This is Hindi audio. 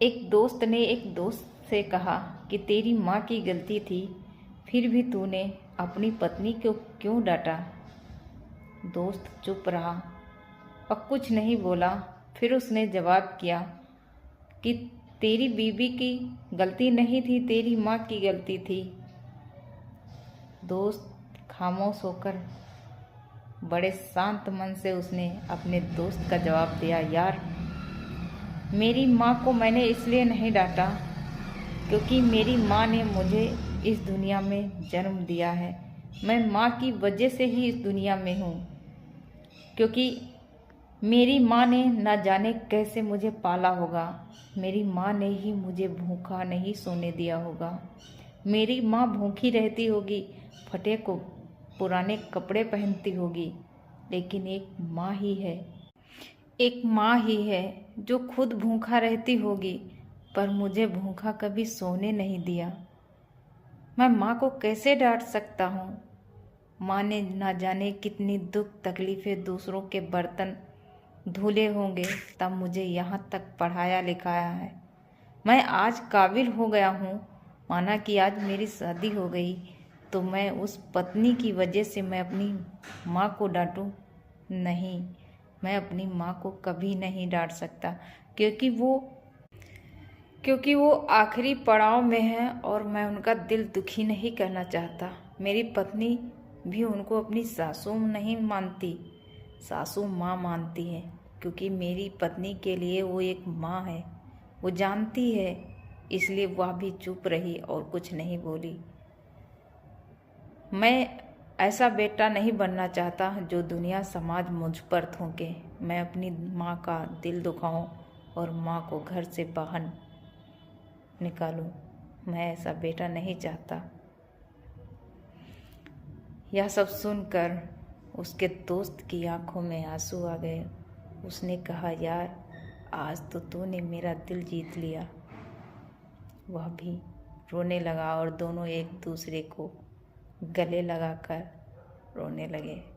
एक दोस्त ने एक दोस्त से कहा कि तेरी माँ की गलती थी, फिर भी तूने अपनी पत्नी को क्यों डांटा। दोस्त चुप रहा और कुछ नहीं बोला। फिर उसने जवाब किया कि तेरी बीवी की गलती नहीं थी, तेरी माँ की गलती थी। दोस्त खामोश होकर बड़े शांत मन से उसने अपने दोस्त का जवाब दिया, यार, मेरी माँ को मैंने इसलिए नहीं डांटा क्योंकि मेरी माँ ने मुझे इस दुनिया में जन्म दिया है। मैं माँ की वजह से ही इस दुनिया में हूँ, क्योंकि मेरी माँ ने न जाने कैसे मुझे पाला होगा। मेरी माँ ने ही मुझे भूखा नहीं सोने दिया होगा। मेरी माँ भूखी रहती होगी, फटे को पुराने कपड़े पहनती होगी, लेकिन एक माँ ही है जो खुद भूखा रहती होगी, पर मुझे भूखा कभी सोने नहीं दिया। मैं माँ को कैसे डांट सकता हूँ। माँ ने ना जाने कितनी दुख तकलीफ़ें दूसरों के बर्तन धुले होंगे, तब मुझे यहाँ तक पढ़ाया लिखाया है। मैं आज काबिल हो गया हूँ। माना कि आज मेरी शादी हो गई तो मैं उस पत्नी की वजह से मैं अपनी माँ को डांटूँ? नहीं, मैं अपनी माँ को कभी नहीं डांट सकता, क्योंकि वो आखिरी पड़ाव में है और मैं उनका दिल दुखी नहीं करना चाहता। मेरी पत्नी भी उनको अपनी सासू नहीं मानती, सासू माँ मानती है, क्योंकि मेरी पत्नी के लिए वो एक माँ है। वो जानती है, इसलिए वह भी चुप रही और कुछ नहीं बोली। मैं ऐसा बेटा नहीं बनना चाहता जो दुनिया समाज मुझ पर थूके। मैं अपनी माँ का दिल दुखाऊं और माँ को घर से बाहर निकालूं। मैं ऐसा बेटा नहीं चाहता। यह सब सुनकर उसके दोस्त की आंखों में आंसू आ गए। उसने कहा, यार, आज तो तूने मेरा दिल जीत लिया। वह भी रोने लगा और दोनों एक दूसरे को गले लगाकर रोने लगे।